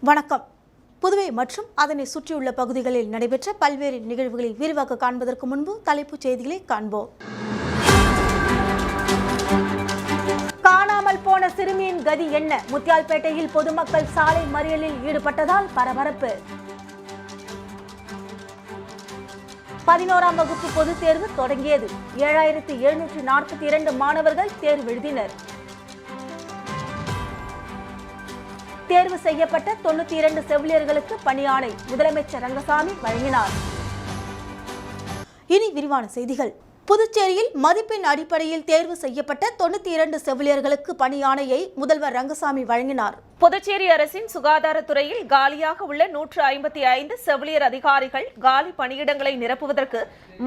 வணக்கம். புதுவை மற்றும் அதனை சுற்றியுள்ள பகுதிகளில் நடைபெற்ற பல்வேறு நிகழ்வுகளில் விரிவாக காண்பதற்கு முன்பு தலைப்புச் செய்திகளை காண்போம். காணாமல் போன சிறுமியின் கதி என்ன? முத்தியால்பேட்டையில் பொதுமக்கள் சாலை மறியலில் ஈடுபட்டதால் பரபரப்பு. 11ஆம் வகுப்பு பொதுத் தேர்வு தொடங்கியது. 7742 மாணவர்கள் தேர்வு எழுதினர். தேர்வு செய்யப்பட்ட 92 செவிலியர்களுக்கு பணியாணை முதலமைச்சர் ரங்கசாமி வழங்கினார். இனி விரிவான செய்திகள். புதுச்சேரியில் மதிப்பெண் அடிப்படையில் தேர்வு செய்யப்பட்ட 92 செவிலியர்களுக்கு பணியாணையை முதல்வர் ரங்கசாமி வழங்கினார். புதுச்சேரி அரசின் சுகாதாரத்துறையில் காலியாக உள்ள 155 செவிலியர் அதிகாரிகள் காலி பணியிடங்களை நிரப்புவதற்கு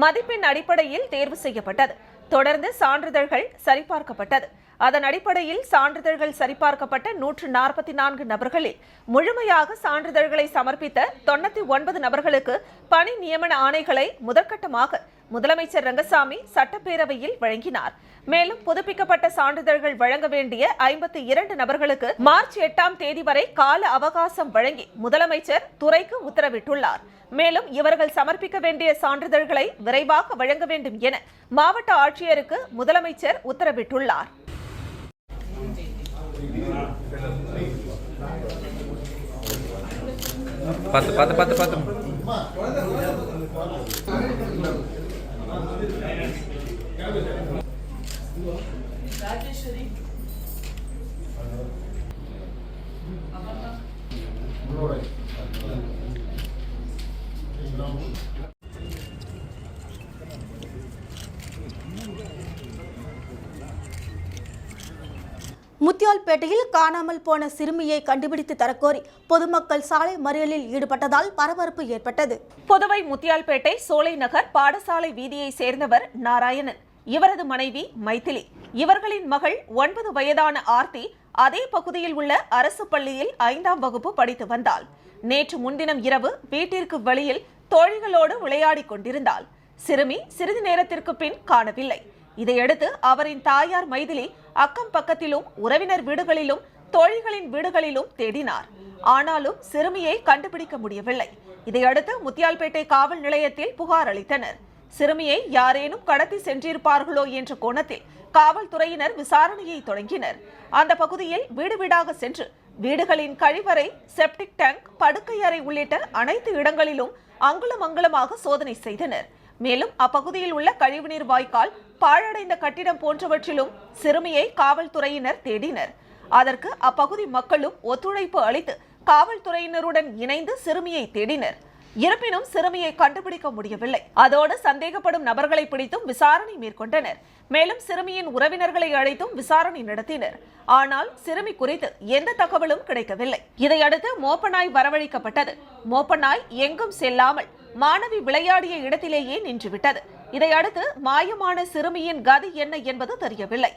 மதிப்பெண் அடிப்படையில் தேர்வு செய்யப்பட்டது. தொடர்ந்து சான்றிதழ்கள் சரிபார்க்கப்பட்டது. அதன் அடிப்படையில் சான்றிதழ்கள் சரிபார்க்கப்பட்ட 144 நபர்களில் முழுமையாக சான்றிதழ்களை சமர்ப்பித்த 99 நபர்களுக்கு பணி நியமன ஆணைகளை முதற்கட்டமாக முதலமைச்சர் ரங்கசாமி சட்டப்பேரவையில் வழங்கினார். மேலும் புதுப்பிக்கப்பட்ட சான்றிதழ்கள் வழங்க வேண்டிய 52 நபர்களுக்கு மார்ச் 8ஆம் தேதி வரை கால அவகாசம் வழங்கி முதலமைச்சர் துறைக்கு உத்தரவிட்டுள்ளார். மேலும் இவர்கள் சமர்ப்பிக்க வேண்டிய சான்றிதழ்களை விரைவாக வழங்க வேண்டும் என மாவட்ட ஆட்சியருக்கு முதலமைச்சர் உத்தரவிட்டுள்ளார். முத்தியால்பேட்டையில் காணாமல் போன சிறுமியை கண்டுபிடித்து தரக்கோரி பொதுமக்கள் சாலை மறியலில் ஈடுபட்டதால் பரபரப்பு ஏற்பட்டது. புதுவை முத்தியால்பேட்டை சோலை நகர் பாடசாலை வீதியை சேர்ந்தவர் நாராயணன், இவரது மனைவி மைதிலி, இவர்களின் மகள் 9 வயதான ஆர்த்தி அதே பகுதியில் உள்ள அரசு பள்ளியில் 5ஆம் வகுப்பு படித்து வந்தாள். நேற்று முன்தினம் இரவு வீட்டிற்கு வெளியில் தோழிகளோடு விளையாடி கொண்டிருந்தாள். சிறுமி சிறிது நேரத்திற்கு பின் காணவில்லை. இதையடுத்து அவரின் தாயார் மைதிலி அக்கம் பக்கத்திலும் உறவினர் வீடுகளிலும் தோழிகளின் வீடுகளிலும் தேடினார். ஆனாலும் சிறுமியை கண்டுபிடிக்க முடியவில்லை. இதையடுத்து முத்தியால்பேட்டை காவல் நிலையத்தில் புகார் அளித்தனர். சிறுமியை யாரேனும் கடத்தி சென்றிருப்பார்களோ என்ற கோணத்தில் காவல்துறையினர் விசாரணையை தொடங்கினர். அந்த பகுதியில் வீடு வீடாக சென்று வீடுகளின் கழிவறை, செப்டிக் டேங்க், படுக்கை அறை உள்ளிட்ட அனைத்து இடங்களிலும் அங்குலம் அங்குலமாக சோதனை செய்தனர். மேலும் அப்பகுதியில் உள்ள கழிவுநீர் வாய்க்கால், பாழடைந்த கட்டிடம் போன்றவற்றிலும் சிறுமியை காவல்துறையினர் தேடினர். அதற்கு அப்பகுதி மக்களும் ஒத்துழைப்பு அளித்து காவல்துறையினருடன் இணைந்து சிறுமியை தேடினர். இருப்பினும் சிறுமியை கண்டுபிடிக்க முடியவில்லை. அதோடு சந்தேகப்படும் நபர்களை பிடித்தும் விசாரணை மேற்கொண்டனர். மேலும் சிறுமியின் உறவினர்களை அழைத்தும் விசாரணை நடத்தினர். ஆனால் சிறுமி குறித்து எந்த தகவலும் கிடைக்கவில்லை. இதையடுத்து மோப்பநாய் வரவழைக்கப்பட்டது. மோப்பநாய் எங்கும் செல்லாமல் மாணவி விளையாடிய இடத்திலேயே நின்றுவிட்டது. இதையடுத்து மாயமான சிறுமியின் கதி என்ன என்பது தெரியவில்லை.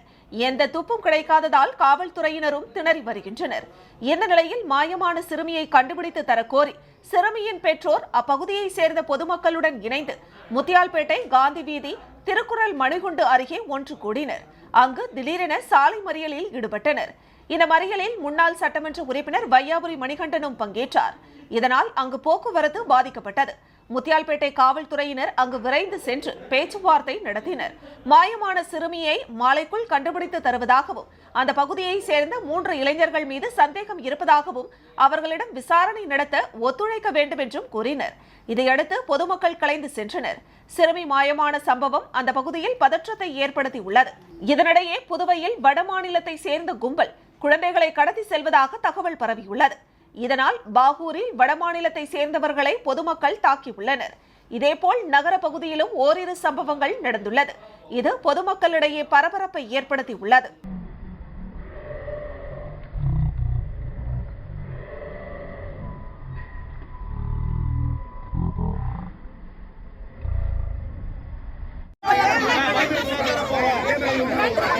எந்த துப்பும் கிடைக்காததால் காவல்துறையினரும் திணறி வருகின்றனர். இந்த நிலையில் மாயமான சிறுமியை கண்டுபிடித்து தரக்கோரி சிறுமியின் பெற்றோர் அப்பகுதியை சேர்ந்த பொதுமக்களுடன் இணைந்து முத்தியால்பேட்டை காந்தி வீதி திருக்குறள் மணிகுண்டு அருகே ஒன்று கூடினர். அங்கு திடீரென சாலை மறியலில் ஈடுபட்டனர். இந்த மறியலில் முன்னாள் சட்டமன்ற உறுப்பினர் வையாபுரி மணிகண்டனும் பங்கேற்றார். இதனால் அங்கு போக்குவரத்து பாதிக்கப்பட்டது. முத்தியால்பேட்டை காவல்துறையினர் அங்கு விரைந்து சென்று பேச்சுவார்த்தை நடத்தினர். மாயமான சிறுமியை மாலைக்குள் கண்டுபிடித்து தருவதாகவும் அந்த பகுதியை சேர்ந்த 3 இளைஞர்கள் மீது சந்தேகம் இருப்பதாகவும் அவர்களிடம் விசாரணை நடத்த ஒத்துழைக்க வேண்டும் என்றும் கூறினர். இதையடுத்து பொதுமக்கள் கலைந்து சென்றனர். சிறுமி மாயமான சம்பவம் அந்த பகுதியில் பதற்றத்தை ஏற்படுத்தி உள்ளது. இதனிடையே புதுவையில் வடமாநிலத்தை சேர்ந்த கும்பல் குழந்தைகளை கடத்தி செல்வதாக தகவல் பரவியுள்ளது. இதனால் பாகூரில் வடமாநிலத்தை சேர்ந்தவர்களை பொதுமக்கள் தாக்கியுள்ளனர். இதேபோல் நகர பகுதியிலும் ஓரிரு சம்பவங்கள் நடந்துள்ளது. இது பொதுமக்களிடையே பரபரப்பை ஏற்படுத்தியுள்ளது. Hãy subscribe cho kênh Ghiền Mì Gõ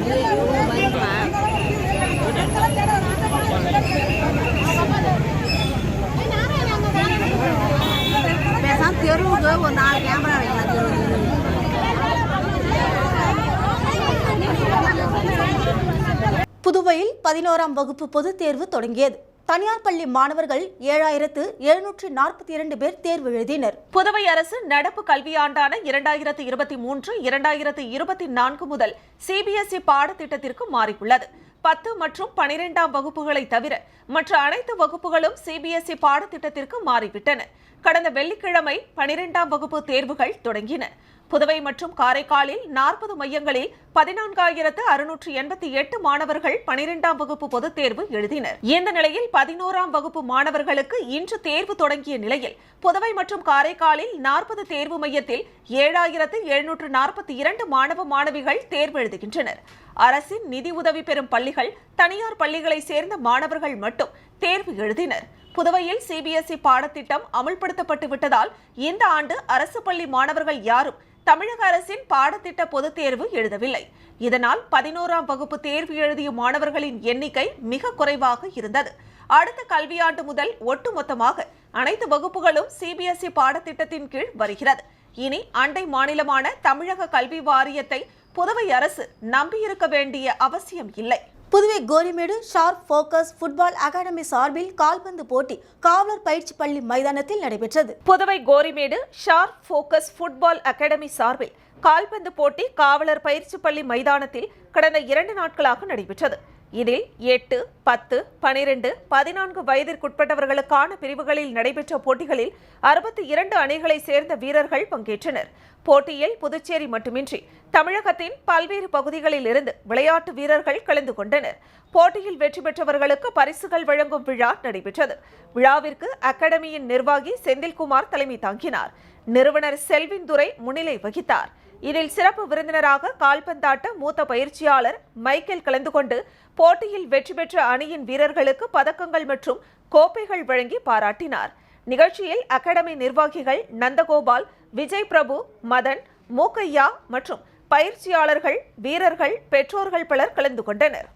để không bỏ lỡ ஒரு 4 கேமரா வைக்கலாம். புதுவையில் 11ஆம் வகுப்பு பொதுத் தேர்வு தொடங்கியது. தனியார் பள்ளி மாணவர்கள் 7,742 பேர் தேர்வு எழுதினர். புதுவை அரசு நடப்பு கல்வியாண்டான 2023-2024 முதல் சிபிஎஸ்இ பாடத்திட்டத்திற்கு மாறியுள்ளது. 10 மற்றும் 12ஆம் வகுப்புகளை தவிர மற்ற அனைத்து வகுப்புகளும் சிபிஎஸ்இ பாடத்திட்டத்திற்கு மாறிவிட்டன. கடந்த வெள்ளிக்கிழமை 12ஆம் வகுப்பு தேர்வுகள் தொடங்கின. புதுவை மற்றும் காரைக்காலில் 40 மையங்களில் 14,688 மாணவர்கள் 12ஆம் வகுப்பு பொதுத் தேர்வு எழுதினர். இந்த நிலையில் 11ஆம் வகுப்பு மாணவர்களுக்கு இன்று தேர்வு தொடங்கிய நிலையில் புதுவை மற்றும் காரைக்காலில் 40 தேர்வு மையத்தில் 7,742 மாணவ மாணவிகள் தேர்வு எழுதுகின்றனர். அரசின் நிதி உதவி பெறும் பள்ளிகள், தனியார் பள்ளிகளை சேர்ந்த மாணவர்கள் மட்டும் தேர்வு எழுதினர். புதுவையில் சிபிஎஸ்இ பாடத்திட்டம் அமல்படுத்தப்பட்டு விட்டதால் இந்த ஆண்டு அரசு பள்ளி மாணவர்கள் யாரும் தமிழக அரசின் பாடத்திட்ட பொதுத் தேர்வு எழுதவில்லை. இதனால் 11ஆம் வகுப்பு தேர்வு எழுதிய மாணவர்களின் எண்ணிக்கை மிக குறைவாக இருந்தது. அடுத்த கல்வியாண்டு முதல் ஒட்டுமொத்தமாக அனைத்து வகுப்புகளும் சிபிஎஸ்இ பாடத்திட்டத்தின் கீழ் வருகிறது. இனி அண்டை மாநிலமான தமிழக கல்வி வாரியத்தை புதுவை அரசு நம்பியிருக்க வேண்டிய அவசியம் இல்லை. Puduvai Gorimedu sharp focus football academy சார்பில் கால்பந்து போட்டி காவலர் பயிற்சி பள்ளி மைதானத்தில் நடைபெற்றது. Puduvai Gorimedu sharp focus football academy சார்பில் கால்பந்து போட்டி காவலர் பயிற்சி பள்ளி மைதானத்தில் கடந்த 2 நாட்களாக நடைபெற்றது. இதில் 8, 10, 12, 14 வயதிற்குட்பட்டவர்களுக்கான பிரிவுகளில் நடைபெற்ற போட்டிகளில் 62 அணிகளை சேர்ந்த வீரர்கள் பங்கேற்றனர். போட்டியில் புதுச்சேரி மட்டுமின்றி தமிழகத்தின் பல்வேறு பகுதிகளில் இருந்து விளையாட்டு வீரர்கள் கலந்து கொண்டனர். போட்டியில் வெற்றி பெற்றவர்களுக்கு பரிசுகள் வழங்கும் விழா நடைபெற்றது. விழாவிற்கு அகாடமியின் நிர்வாகி செந்தில்குமார் தலைமை தாங்கினார். நிறுவனர் செல்வின் துரை முன்னிலை வகித்தார். இதில் சிறப்பு விருந்தினராக கால்பந்தாட்ட மூத்த பயிற்சியாளர் மைக்கேல் கலந்து கொண்டு போட்டியில் வெற்றி பெற்ற அணியின் வீரர்களுக்கு பதக்கங்கள் மற்றும் கோப்பைகள் வழங்கி பாராட்டினார். நிகழ்ச்சியில் அகாடமி நிர்வாகிகள் நந்தகோபால், விஜய் பிரபு, மதன், மூக்கையா மற்றும் பயிற்சியாளர்கள், வீரர்கள், பெற்றோர்கள் பலர் கலந்து கொண்டனர்.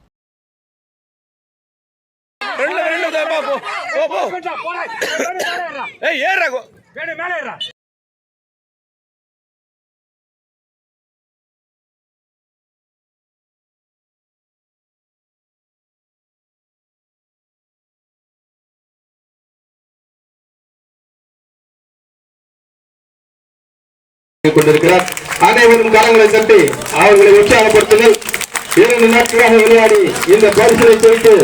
கொண்டிருக்கிறார். அனைவரும் கரங்களை தட்டி அவர்களை உற்சாகப்படுத்துங்கள். 2 நாட்களாக விளையாடி இந்த பரிசை பெற்று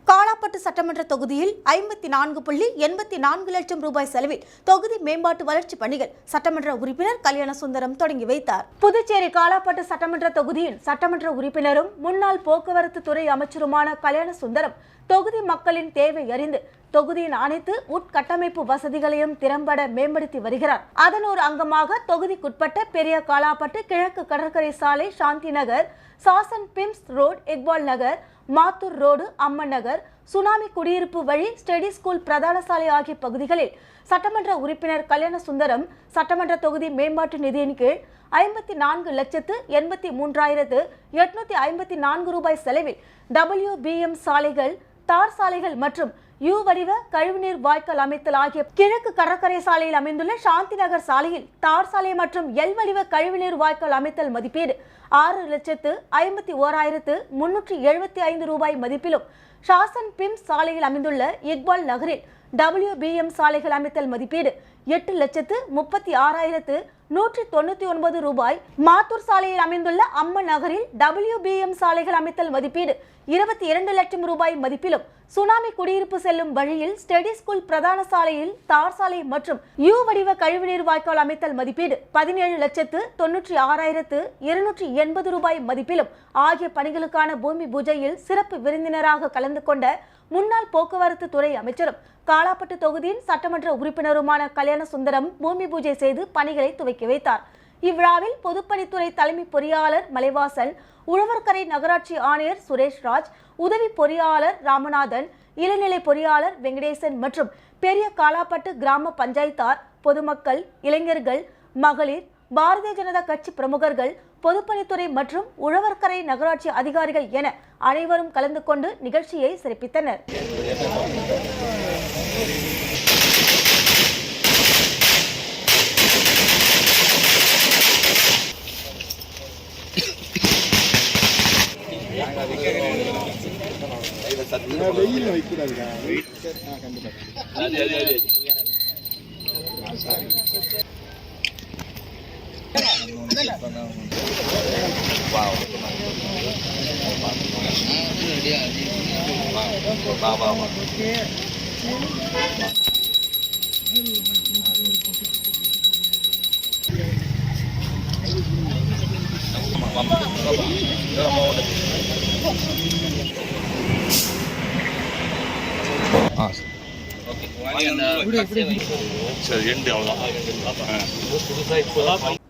காலாப்பட்டு சட்டமன்ற தொகுதியில் 54.84 லட்சம் ரூபாய் செலவில் தொகுதி மேம்பாட்டு வளர்ச்சி பணிகள் சட்டமன்ற உறுப்பினர் கல்யாணசுந்தரம் தொடங்கி வைத்தார். புதுச்சேரி காலாப்பட்டு சட்டமன்ற தொகுதியின் சட்டமன்ற உறுப்பினரும் முன்னாள் போக்குவரத்து துறை அமைச்சருமான கல்யாணசுந்தரம் தொகுதி மக்களின் தேவை அறிந்து தொகுதியின் அனைத்து உட்கட்டமைப்பு வசதிகளையும் திறம்பட மேம்படுத்தி வருகிறார். அதன் ஒரு அங்கமாக தொகுதிக்குட்பட்ட பெரிய காலாப்பட்டு கிழக்கு கடற்கரை சாலை, சாந்தி நகர், சாசன் பிம்ஸ் ரோடு, இக்பால் நகர், மாத்தூர் ரோடு, அம்மன் நகர், சுனாமி குடியிருப்பு வழி, ஸ்டடி ஸ்கூல் பிரதான சாலை ஆகிய பகுதிகளில் சட்டமன்ற உறுப்பினர் கல்யாணசுந்தரம் சட்டமன்ற தொகுதி மேம்பாட்டு நிதியின் கீழ் 54,83,854 ரூபாய் செலவில் WBM சாலைகள், தார் சாலைகள் மற்றும் யூ வடிவ கழிவுநீர் வாய்க்கால் அமைத்தல் ஆகிய கிழக்கு கடற்கரை சாலையில் அமைந்துள்ள சாந்தி நகர் சாலையில் தார் சாலை மற்றும் எல் வடிவ கழிவுநீர் வாய்க்கால் அமைத்தல் மதிப்பீடு 6,51,375 ரூபாய் மதிப்பிலும், ஷாசன் பிம்ஸ் சாலையில் அமைந்துள்ள இக்பால் நகரில் WBM சாலைகள் அமைத்தல் மதிப்பீடு 8,36,199 ரூபாய், மாத்தூர் சாலையில் அமைந்துள்ள அம்மன் நகரில் WBM சாலைகள் அமைத்தல் மதிப்பீடு 22 லட்சம் ரூபாய் மதிப்பிலும், சுனாமி குடியிருப்பு செல்லும் வழியில் ஸ்டடி ஸ்கூல் பிரதான சாலையில் தார் சாலை மற்றும் யூ வடிவ கழிவுநீர் வாய்க்கால் அமைத்தல் மதிப்பீடு 17,96,280 ரூபாய் மதிப்பிலும் ஆகிய பணிகளுக்கான பூமி பூஜையில் சிறப்பு விருந்தினராக கலந்து கொண்ட முன்னாள் போக்குவரத்து துறை அமைச்சரும் காலாப்பட்டு தொகுதியின் சட்டமன்ற உறுப்பினருமான கல்யாணசுந்தரம் பூமி பூஜை செய்து பணிகளை துவக்கி வைத்தார். இவ்விழாவில் பொதுப்பணித்துறை தலைமை பொறியாளர் மலைவாசன், உழவர்கரை நகராட்சி ஆணையர் சுரேஷ்ராஜ், உதவி பொறியாளர் ராமநாதன், இளநிலை பொறியாளர் வெங்கடேசன் மற்றும் பெரிய காலாப்பட்டு கிராம பஞ்சாயத்தார், பொதுமக்கள், இளைஞர்கள், மகளிர், பாரதிய ஜனதா கட்சி பிரமுகர்கள், பொதுப்பணித்துறை மற்றும் உழவர்கரை நகராட்சி அதிகாரிகள் என அனைவரும் கலந்து கொண்டு நிகழ்ச்சியை சிறப்பித்தனர்.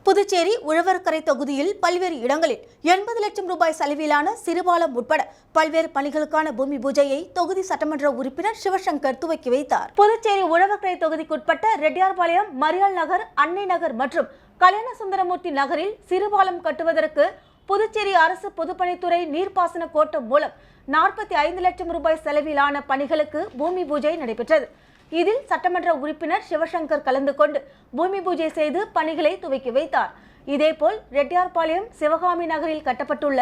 புதுச்சேரி உழவர்கரை தொகுதியில் பல்வேறு இடங்களில் 80 லட்சம் ரூபாய் செலவிலான சிறுபாலம் உட்பட பல்வேறு பணிகளுக்கான பூமி பூஜையை தொகுதி சட்டமன்ற உறுப்பினர் சிவசங்கர் துவக்கி வைத்தார். புதுச்சேரி உழவர்கரை தொகுதிக்குட்பட்ட ரெட்டியார்பாளையம், மரியாள் நகர், அன்னை நகர் மற்றும் கல்யாணசுந்தரமூர்த்தி நகரில் சிறுபாலம் கட்டுவதற்கு புதுச்சேரி அரசு பொதுப்பணித்துறை நீர்ப்பாசன கோட்டம் மூலம் 45 லட்சம் ரூபாய் செலவிலான பணிகளுக்கு பூமி பூஜை நடைபெற்றது. இதில் சட்டமன்ற உறுப்பினர் சிவசங்கர் கலந்து கொண்டு பூமி பூஜை செய்து பணிகளை துவக்கி வைத்தார். இதேபோல் ரெட்டியார்பாளையம், சிவகாமி நகரில் கட்டப்பட்டுள்ள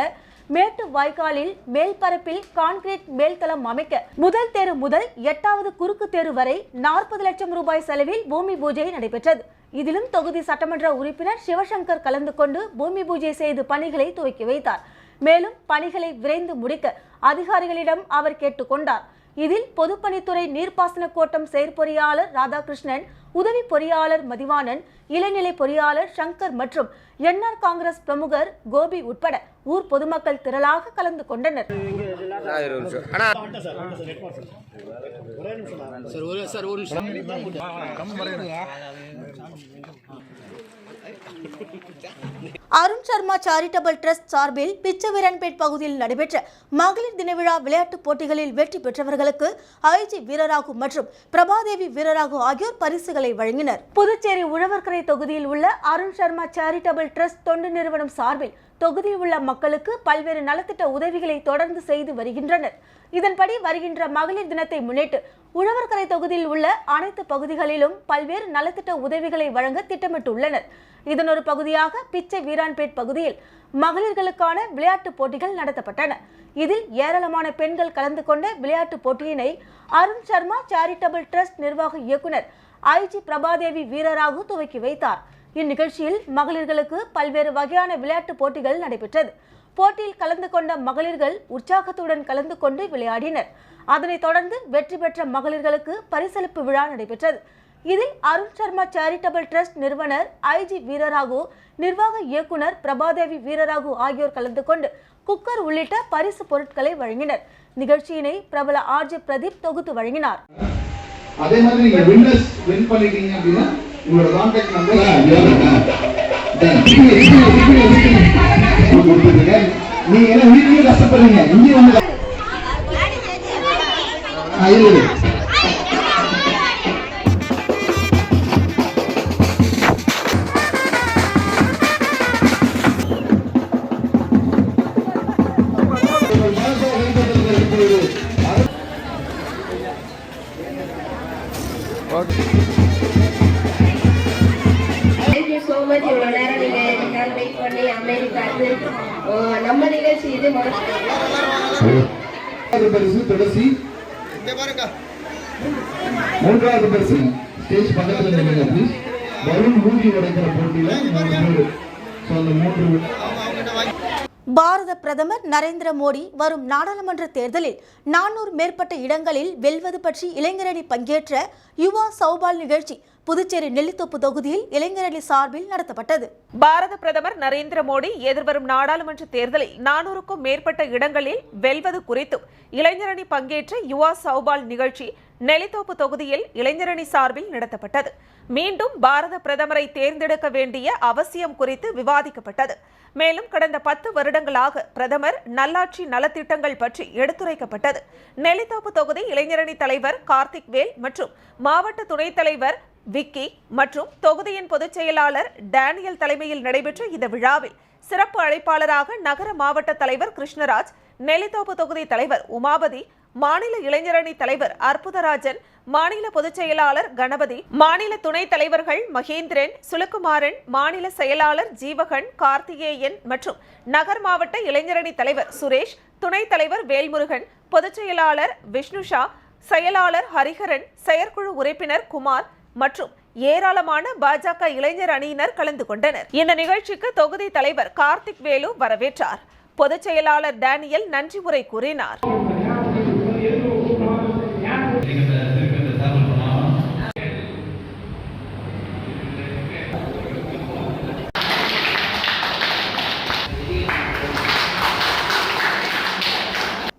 மேட்டு வாய்க்காலில் மேல்பரப்பில் கான்கிரீட் மேல்தளம் அமைக்க முதல் தெரு முதல் 8வது குறுக்கு தெரு வரை 40 லட்சம் ரூபாய் செலவில் பூமி பூஜை நடைபெற்றது. இதிலும் தொகுதி சட்டமன்ற உறுப்பினர் சிவசங்கர் கலந்து கொண்டு பூமி பூஜை செய்து பணிகளை துவக்கி வைத்தார். மேலும் பணிகளை விரைந்து முடிக்க அதிகாரிகளிடம் அவர் கேட்டுக்கொண்டார். இதில் பொதுப்பணித்துறை நீர்ப்பாசன கோட்டம் செயற்பொறியாளர் ராதாகிருஷ்ணன், உதவி பொறியாளர் மதிவாணன், இளநிலை பொறியாளர் சங்கர் மற்றும் என்ஆர் காங்கிரஸ் பிரமுகர் கோபி உட்பட ஊர் பொதுமக்கள் திரளாக கலந்து கொண்டனர். அருண் சர்மா சேரிட்டபிள் ட்ரஸ்ட் சார்பில் பிச்சவீரன்பேட் பகுதியில் நடைபெற்ற மகளிர் தின விழா விளையாட்டுப் போட்டிகளில் வெற்றி பெற்றவர்களுக்கு ஐஜி வீரராகு மற்றும் பிரபாதேவி வீரராகு ஆகியோர் பரிசுகளை வழங்கினர். புதுச்சேரி உழவர்கரை தொகுதியில் உள்ள அருண் சர்மா சேரிட்டபிள் ட்ரஸ்ட் தொண்டு நிறுவனம் சார்பில் தொகுதியில் உள்ள மக்களுக்கு பல்வேறு நலத்திட்ட உதவிகளை தொடர்ந்து செய்து வருகின்றனர். இதன்படி வருகின்ற மகளிர் தினத்தை முன்னிட்டு உழவர்கரை தொகுதியில் உள்ள அனைத்து பகுதிகளிலும் பல்வேறு நலத்திட்ட உதவிகளை வழங்க திட்டமிட்டுள்ளனர். இதன் ஒரு பகுதியாக பிச்சை வீரான்பேட் பகுதியில் மகளிர்களுக்கான விளையாட்டுப் போட்டிகள் நடத்தப்பட்டன. இதில் ஏராளமான பெண்கள் கலந்து கொண்ட விளையாட்டுப் போட்டியினை அருண் சர்மா சேரிட்டபிள் ட்ரஸ்ட் நிர்வாக இயக்குனர் ஐஜி பிரபாதேவி வீரராகு துவக்கி வைத்தார். இந்நிகழ்ச்சியில் மகளிர்களுக்கு பல்வேறு வகையான விளையாட்டுப் போட்டிகள் நடைபெற்றது. போட்டியில் கலந்து கொண்ட மகளிர்கள் உற்சாகத்துடன் கலந்து கொண்டு விளையாடினர். அதனைத் தொடர்ந்து வெற்றி பெற்ற மகளிர்களுக்கு பரிசளிப்பு விழா நடைபெற்றது. இதில் அருண் சர்மா சேரிட்டபிள் ட்ரஸ்ட் நிறுவனர் ஐஜி வீரராகு, நிர்வாக இயக்குனர் பிரபாதேவி வீரராகு ஆகியோர் கலந்து கொண்டு குக்கர் உள்ளிட்ட பரிசு பொருட்களை வழங்கினர். நிகழ்ச்சியினை பிரபல ஆர்ஜே பிரதீப் தொகுத்து வழங்கினார். அதே மாதிரி நீங்க வின்னர்ஸ் வின் பண்ணிட்டீங்க அப்படின்னா உங்களோட கான்டாக்ட் நம்பர் நீங்க என்ன வீட்லயே கஷ்டப்படுறீங்க, இங்க வந்து நம்ம நிகழ்ச்சி இது பரிசு மூன்றாவது பரிசு ஸ்டேஜ் பக்கத்துல நில்லுங்க ப்ளீஸ். பலூன் மூடி உடைக்கிற போட்டியில 3 பாரத பிரதமர் நரேந்திர மோடி வரும் நாடாளுமன்ற தேர்தலில் 400 மேற்பட்ட இடங்களில் வெல்வது பற்றி இளைஞரணி பங்கேற்ற யுவா சௌபால் நிகழ்ச்சி புதுச்சேரி நெல்லித்தோப்பு தொகுதியில் இளைஞரணி சார்பில் நடத்தப்பட்டது. பாரத பிரதமர் நரேந்திர மோடி எதிர்வரும் நாடாளுமன்ற தேர்தலில் 400க்கும் மேற்பட்ட இடங்களில் வெல்வது குறித்தும் இளைஞரணி பங்கேற்ற யுவா சௌபால் நிகழ்ச்சி நெல்லித்தோப்பு தொகுதியில் இளைஞரணி சார்பில் நடத்தப்பட்டது. மீண்டும் பாரத பிரதமரை தேர்ந்தெடுக்க வேண்டிய அவசியம் குறித்து விவாதிக்கப்பட்டது. மேலும் கடந்த 10 வருடங்களாக பிரதமர் நல்லாட்சி நலத்திட்டங்கள் பற்றி எடுத்துரைக்கப்பட்டது. நெல்லித்தோப்பு தொகுதி இளைஞரணி தலைவர் கார்த்திக் வேல் மற்றும் மாவட்ட துணைத் தலைவர் விக்கி மற்றும் தொகுதியின் பொதுச் செயலாளர் டேனியல் தலைமையில் நடைபெற்ற இந்த விழாவில் சிறப்பு அழைப்பாளராக நகர மாவட்ட தலைவர் கிருஷ்ணராஜ், நெல்லித்தோப்பு தொகுதி தலைவர் உமாபதி, மாநில இளைஞரணி தலைவர் அற்புதராஜன், மாநில பொதுச் செயலாளர் கணபதி, மாநில துணைத் தலைவர்கள் மகேந்திரன், சுலுக்குமாரன், மாநில செயலாளர் ஜீவகன், கார்த்திகேயன் மற்றும் நகர் மாவட்ட இளைஞரணி தலைவர் சுரேஷ், துணைத் தலைவர் வேல்முருகன், பொதுச் செயலாளர் விஷ்ணுஷா, செயலாளர் ஹரிஹரன், செயற்குழு உறுப்பினர் குமார் மற்றும் ஏராளமான பாஜக இளைஞர் அணியினர் கலந்து கொண்டனர். இந்த நிகழ்ச்சிக்கு தொகுதி தலைவர் கார்த்திக் வேலு வரவேற்றார். பொதுச் செயலாளர் டேனியல் நன்றி உரை கூறினார்.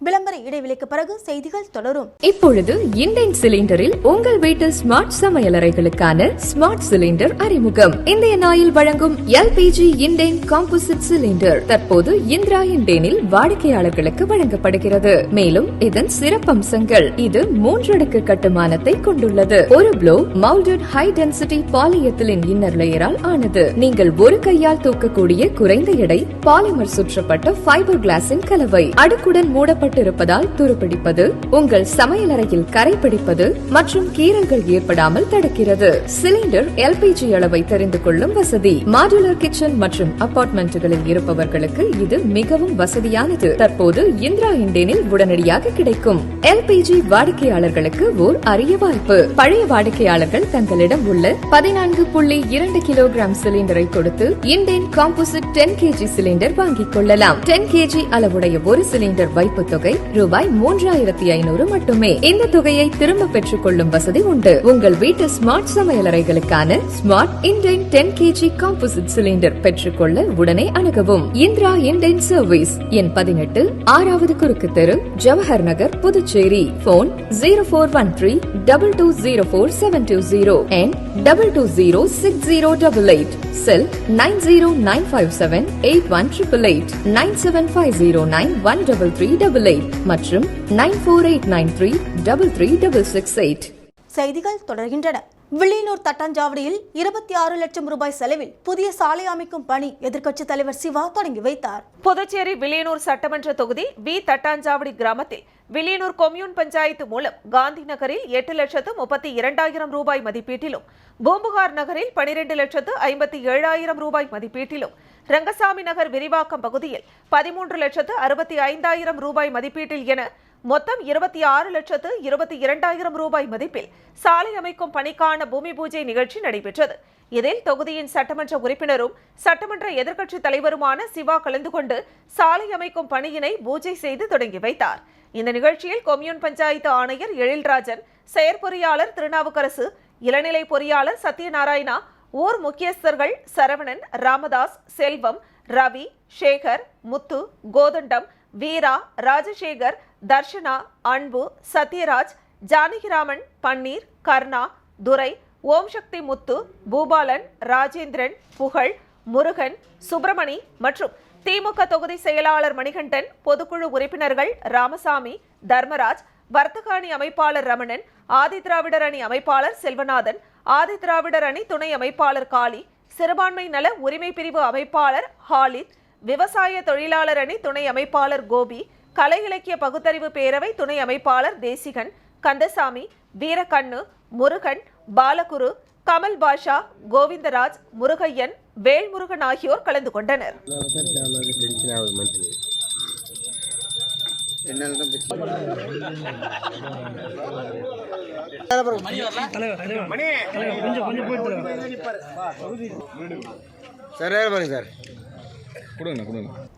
விளம்பர இடைவெளிக்கு பிறகு செய்திகள் தொடரும். இப்பொழுது இண்டேன் சிலிண்டரில் உங்கள் வீட்டு ஸ்மார்ட் சமையலறைகளுக்கான ஸ்மார்ட் சிலிண்டர் அறிமுகம். இந்தியன் ஆயில் வழங்கும் LPG இண்டேன் காம்போசிட் சிலிண்டர் தற்போது இந்திரா இண்டேனில் வாடிக்கையாளர்களுக்கு வழங்கப்படுகிறது. மேலும் இதன் சிறப்பம்சங்கள்: இது 3 அடுக்கு கட்டுமானத்தை கொண்டுள்ளது. ஒரு blow moulded high density polyethylene inner லேயரால் ஆனது. நீங்கள் ஒரு கையால் தூக்கக்கூடிய குறைந்த எடை பாலிமர் சுற்றப்பட்ட ஃபைபர் கிளாஸின் கலவை. அடுக்குடன் மூடப்பட்ட இருப்பதால் துருப்பிடிப்பது, உங்கள் சமையலறையில் கரை பிடிப்பது மற்றும் கீறல்கள் ஏற்படாமல் தடுக்கிறது. சிலிண்டர் LPG அளவை தெரிந்து கொள்ளும் வசதி. மாடுலர் கிச்சன் மற்றும் அபார்ட்மெண்ட்டுகளில் இருப்பவர்களுக்கு இது மிகவும் வசதியானது. தற்போது இந்திரா இண்டேனில் உடனடியாக கிடைக்கும். LPG வாடிக்கையாளர்களுக்கு ஓர் அரிய வாய்ப்பு. பழைய வாடிக்கையாளர்கள் தங்களிடம் உள்ள 14.2 கிலோகிராம் சிலிண்டரை கொடுத்து இண்டேன் காம்போசிட் 10 kg சிலிண்டர் வாங்கிக் கொள்ளலாம். 10 kg அளவுடைய ஒரு சிலிண்டர் வைப்பு தொகை ரூபாய் 3500 மட்டுமே. இந்த தொகையை திரும்ப பெற்றுக் கொள்ளும் வசதி உண்டு. உங்கள் வீட்டு ஸ்மார்ட் சமையலறைகளுக்கான smart Indane 10 kg composite cylinder பெற்றுக்கொள்ள உடனே அணுகவும். இந்திரா இண்டேன் சர்வீஸ் எண் 18, 6வது குறுக்கு தெரு, Jawahar Nagar, Puducherry. Phone 0413-2204-720 and 22060888. Cell 9095781888, 9750913388 மற்றும் 9489333668. செய்திகள் தொடர்கின்றன. வில்லியனூர் தட்டாஞ்சாவடியில் 26 லட்சம் ரூபாய் செலவில் புதிய சாலை அமைக்கும் பணி எதிர்க்கட்சித் தலைவர் சிவா தொடங்கி வைத்தார். புதுச்சேரி வில்லியனூர் சட்டமன்ற தொகுதி வி தட்டாஞ்சாவடி கிராமத்தில் வில்லியனூர் கொம்யூன் பஞ்சாயத்து மூலம் காந்தி நகரில் 8,32,000 ரூபாய் மதிப்பீட்டிலும், பூம்புகார் நகரில் 12,57,000 ரூபாய் மதிப்பீட்டிலும், ரங்கசாமி நகர் விரிவாக்கம் பகுதியில் 13,65,000 ரூபாய் மதிப்பீட்டில் என மொத்தம் 26,22,000 ரூபாய் மதிப்பில் சாலை அமைக்கும் பணிக்கான பூமி பூஜை நிகழ்ச்சி நடைபெற்றது. இதில் தொகுதியின் சட்டமன்ற உறுப்பினரும் சட்டமன்ற எதிர்க்கட்சித் தலைவருமான சிவா கலந்து கொண்டு சாலை அமைக்கும் பணியினை பூஜை செய்து தொடங்கி வைத்தார். இந்த நிகழ்ச்சியில் கொம்யூன் பஞ்சாயத்து ஆணையர் எழில்ராஜன், செயற்பொறியாளர் திருநாவுக்கரசு, இளநிலை பொறியாளர் சத்யநாராயணா, ஊர் முக்கியஸ்தர்கள் சரவணன், ராமதாஸ், செல்வம், ரவி, சேகர், முத்து, கோதண்டம், வீரா, ராஜசேகர், தர்ஷனா, அன்பு, சத்யராஜ், ஜானகிராமன், பன்னீர், கர்ணா, துரை, ஓம் சக்தி, முத்து, பூபாலன், ராஜேந்திரன், புகழ், முருகன், சுப்பிரமணி மற்றும் திமுக தொகுதி செயலாளர் மணிகண்டன், பொதுக்குழு உறுப்பினர்கள் ராமசாமி, தர்மராஜ், வர்த்தக அணி அமைப்பாளர் ரமணன், ஆதிதிராவிடர் அணி அமைப்பாளர் செல்வநாதன், ஆதிதிராவிடர் அணி துணை அமைப்பாளர் காளி, சிறுபான்மை நல உரிமை பிரிவு அமைப்பாளர் ஹாலித், விவசாய தொழிலாளர் அணி துணை அமைப்பாளர் கோபி, கலை இலக்கிய பகுத்தறிவு பேரவை துணை அமைப்பாளர் தேசிகன், கந்தசாமி, வீரக்கண்ணு, முருகன், பாலகுரு, கமல் பாஷா, கோவிந்தராஜ், முருகையன், வேல்முருகன் ஆகியோர் கலந்து கொண்டனர்.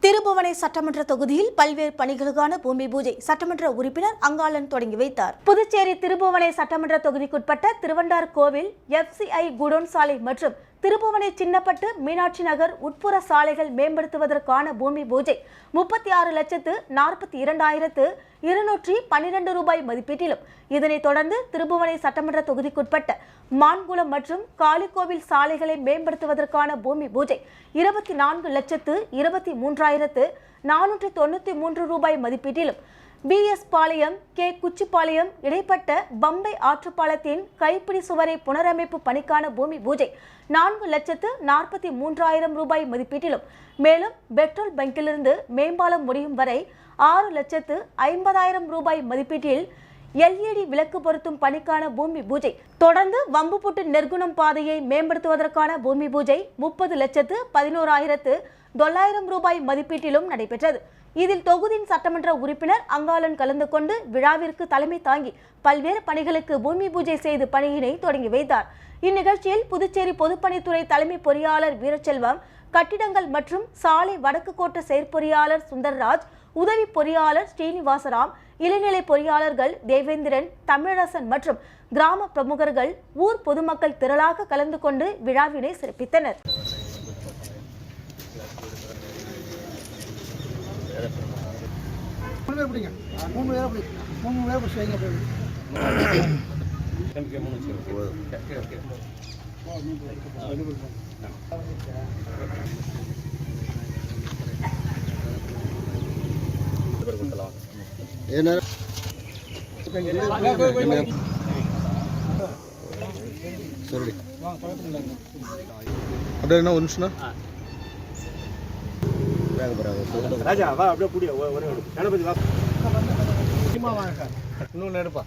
திருபுவனை சட்டமன்ற தொகுதியில் பல்வேறு பணிகளுக்கான பூமி பூஜை சட்டமன்ற உறுப்பினர் அங்காளன் தொடங்கி வைத்தார். புதுச்சேரி திருபுவனை சட்டமன்ற தொகுதிக்குட்பட்ட திருவண்டார் கோவில், FCI குடோன் சாலை மற்றும் திருபுவனை சின்னப்பட்டு மீனாட்சி நகர் உட்புற சாலைகள் மேம்படுத்துவதற்கான பூமி பூஜை 36,42,212 ரூபாய் மதிப்பீட்டிலும், இதனைத் தொடர்ந்து திருபுவனை சட்டமன்ற தொகுதிக்குட்பட்ட மான்குளம் மற்றும் காளிக்கோவில் சாலைகளை மேம்படுத்துவதற்கான பூமி பூஜை 24,23,493 ரூபாய் மதிப்பீட்டிலும், BS பாளையம் கே குச்சிப்பாளையம் இடைப்பட்ட பம்பை ஆற்றுப்பாலத்தின் கைப்பிடி சுவரை புனரமைப்பு பணிக்கான பூமி பூஜை 4,43,000 ரூபாய் மதிப்பீட்டிலும், மேலும் பெட்ரோல் பங்கிலிருந்து மேம்பாலம் முடியும் வரை 6,50,000 ரூபாய் மதிப்பீட்டில் LED விளக்கு பொருத்தும் பணிக்கான பூமி பூஜை, தொடர்ந்து வம்புப்புட்டு நெற்குணம் பாதையை மேம்படுத்துவதற்கான பூமி பூஜை 30,11,900 ரூபாய் மதிப்பீட்டிலும் நடைபெற்றது. இதில் தொகுதியின் சட்டமன்ற உறுப்பினர் அங்காளன் கலந்து கொண்டு விழாவிற்கு தலைமை தாங்கி பல்வேறு பணிகளுக்கு பூமி பூஜை செய்து பணியினை தொடங்கி வைத்தார். இந்நிகழ்ச்சியில் புதுச்சேரி பொதுப்பணித்துறை தலைமை பொறியாளர் வீரச்செல்வம், கட்டிடங்கள் மற்றும் சாலை வடக்கு கோட்ட செயற்பொறியாளர் சுந்தர்ராஜ், உதவி பொறியாளர் ஸ்ரீனிவாசராம், இளநிலை பொறியாளர்கள் தேவேந்திரன், தமிழரசன் மற்றும் கிராம பிரமுகர்கள், ஊர் பொதுமக்கள் திரளாக கலந்து கொண்டு விழாவினை சிறப்பித்தனர். அப்படியே ஒரு நிமிஷம் ராஜா வா, அப்படியே கூடிய கணபதி வா, இன்னொன்று எடுப்பா.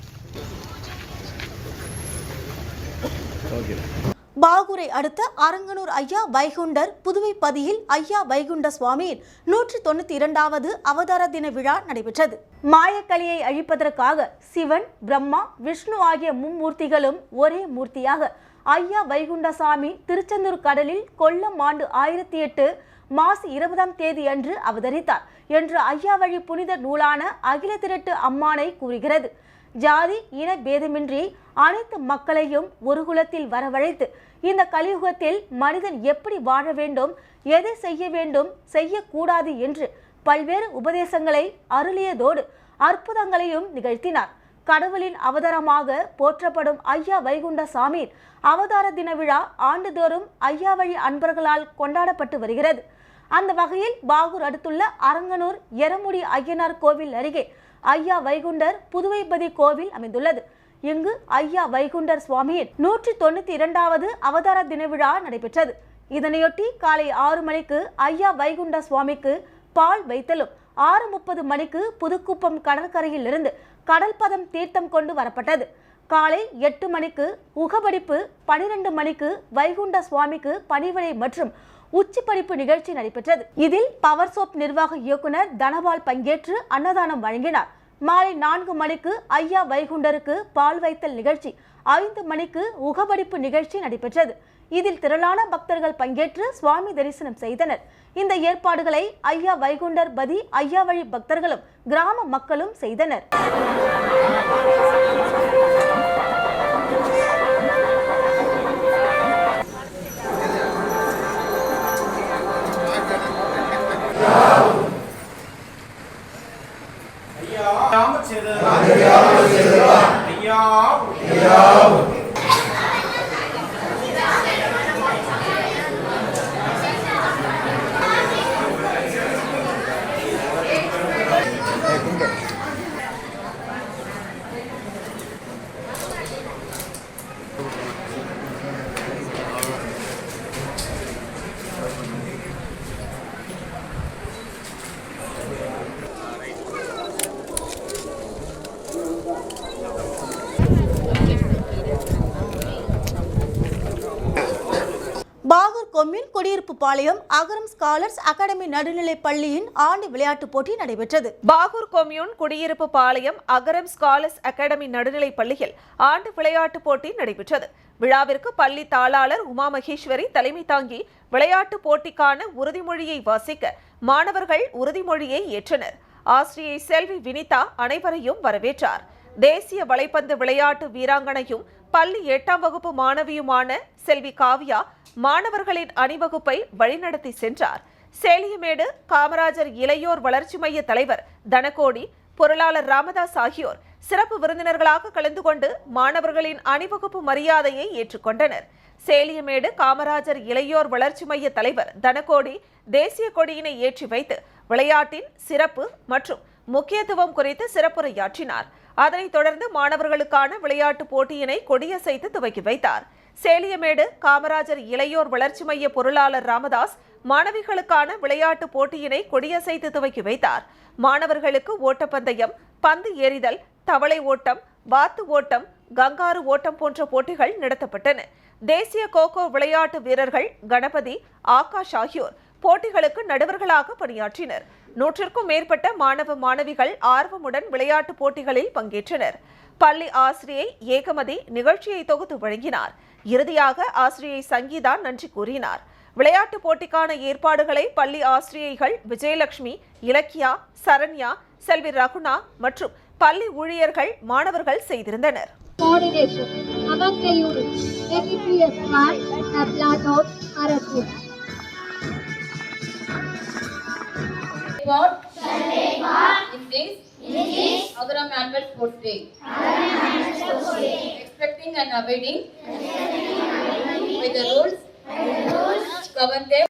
பாகூரை அடுத்த அரங்கனூர் ஐயா வைகுண்டர் புதுவை பதியில் ஐயா வைகுண்ட சுவாமியின் 192வது அவதார தின விழா நடைபெற்றது. மாயக்கலியை அழிப்பதற்காக சிவன், பிரம்மா, விஷ்ணு ஆகிய மும்மூர்த்திகளும் ஒரே மூர்த்தியாக ஐயா வைகுண்டசாமி திருச்செந்தூர் கடலில் கொல்லம் ஆண்டு 1008 மாசி 20ஆம் தேதி அன்று அவதரித்தார் என்று ஐயா வழி புனித நூலான அகில திரட்டு அம்மானை கூறுகிறது. ஜாதி இன பேதமின்றி அனைத்து மக்களையும் ஒரு குலத்தில் வரவழைத்து இந்த கலியுகத்தில் மனிதன் எப்படி வாழ வேண்டும், எதை செய்ய வேண்டும், செய்யக்கூடாது என்று பல்வேறு உபதேசங்களை அருளியதோடு அற்புதங்களையும் நிகழ்த்தினார். கடவுளின் அவதாரமாக போற்றப்படும் ஐயா வைகுண்ட சாமியின் அவதார தின விழா ஆண்டுதோறும் ஐயா வழி அன்பர்களால் கொண்டாடப்பட்டு வருகிறது. அந்த வகையில் பாகூர் அடுத்துள்ள அரங்கனூர் எரமுடி ஐயனார் கோவில் அருகே ஐயா வைகுண்டர் புதுவைபதி கோவில் அமைந்துள்ளது. இங்கு ஐயா வைகுண்டர் சுவாமியின் 192வது அவதார தின விழா நடைபெற்றது. இதனையொட்டி காலை 6 மணிக்கு ஐயா வைகுண்ட சுவாமிக்கு பால் வைத்தலும், 6:30 மணிக்கு புதுக்குப்பம் கடற்கரையில் இருந்து கடல்பதம் தீர்த்தம் கொண்டு வரப்பட்டது. காலை 8 மணிக்கு உகபடிப்பு, 12 மணிக்கு வைகுண்ட சுவாமிக்கு பணிவிடை மற்றும் உச்சி படிப்பு நிகழ்ச்சி நடைபெற்றது. இதில் பவர் சோப் நிர்வாக இயக்குனர் தனபால் பங்கேற்று அன்னதானம் வழங்கினார். மாலை 4 மணிக்கு ஐயா வைகுண்டருக்கு பால் வைத்தல் நிகழ்ச்சி, 5 மணிக்கு உகபடிப்பு நிகழ்ச்சி நடைபெற்றது. இதில் திரளான பக்தர்கள் பங்கேற்று சுவாமி தரிசனம் செய்தனர். இந்த ஏற்பாடுகளை ஐயா வைகுண்டர் பதி ஐயா வழி பக்தர்களும் கிராம மக்களும் செய்தனர். பாகூர் கொம்யூன் குடியிருப்பு பாளையம் அகரம் ஸ்காலர்ஸ் அகாடமி நடுநிலைப் பள்ளியின் ஆண்டு விளையாட்டுப் போட்டி நடைபெற்றது. பாகூர் கொம்யூன் குடியிருப்பு பாளையம் அகரம் ஸ்காலர்ஸ் அகாடமி நடுநிலைப் பள்ளியில் ஆண்டு விளையாட்டுப் போட்டி நடைபெற்றது. விழாவிற்கு பள்ளி தாளாளர் உமா மகேஸ்வரி தலைமை தாங்கி விளையாட்டுப் போட்டிக்கான உறுதிமொழியை வாசிக்க மாணவர்கள் உறுதிமொழியை ஏற்றனர். ஆசிரியை செல்வி வினிதா அனைவரையும் வரவேற்றார். தேசிய வலைப்பந்து விளையாட்டு வீராங்கனையும் பள்ளி 8ஆம் வகுப்பு மாணவியுமான செல்வி காவியா மாணவர்களின் அணிவகுப்பை வழிநடத்தி சென்றார். சேலியமேடு காமராஜர் இளையோர் வளர்ச்சி மைய தலைவர் தனகோடி, பொருளாளர் ராமதாஸ் ஆகியோர் சிறப்பு விருந்தினர்களாக கலந்து கொண்டு மாணவர்களின் அணிவகுப்பு மரியாதையை ஏற்றுக்கொண்டனர். சேலியமேடு காமராஜர் இளையோர் வளர்ச்சி மைய தலைவர் தனகோடி தேசிய கொடியினை ஏற்றி வைத்து விளையாட்டின் சிறப்பு மற்றும் முக்கியத்துவம் குறித்து சிறப்புரையாற்றினார். அதனைத் தொடர்ந்து மாணவர்களுக்கான விளையாட்டுப் போட்டியினை கொடியசைத்து துவக்கி வைத்தார். சேலியமேடு காமராஜர் இளையோர் வளர்ச்சி மைய பொருளாளர் ராமதாஸ் மாணவிகளுக்கான விளையாட்டுப் போட்டியினை கொடியசைத்து துவக்கி வைத்தார். மாணவர்களுக்கு ஓட்டப்பந்தயம், பந்து எறிதல், தவளை ஓட்டம், வாத்து ஓட்டம், கங்காரு ஓட்டம் போன்ற போட்டிகள் நடத்தப்பட்டன. தேசிய கோகோ விளையாட்டு வீரர்கள் கணபதி, ஆகாஷ் ஆகியோர் போட்டிகளுக்கு நடுவர்களாக பணியாற்றினர். 100க்கும் மேற்பட்ட மாணவ மாணவிகள் ஆர்வமுடன் விளையாட்டு போட்டிகளில் பங்கேற்றனர். பள்ளி ஆசிரியை ஏகமதி நிகழ்ச்சியை தொகுத்து வழங்கினார். இறுதியாக ஆசிரியை சங்கீதா நன்றி கூறினார். விளையாட்டு போட்டிக்கான ஏற்பாடுகளை பள்ளி ஆசிரியைகள் விஜயலட்சுமி, இலக்கியா, சரண்யா, செல்வி ரகுணா மற்றும் பள்ளி ஊழியர்கள் மாணவர்கள் செய்திருந்தனர். Coordination among the units. APPS class have planned out RSU. What? English. Agaram Annual Sports Day. Expecting and abiding with the rules which govern them.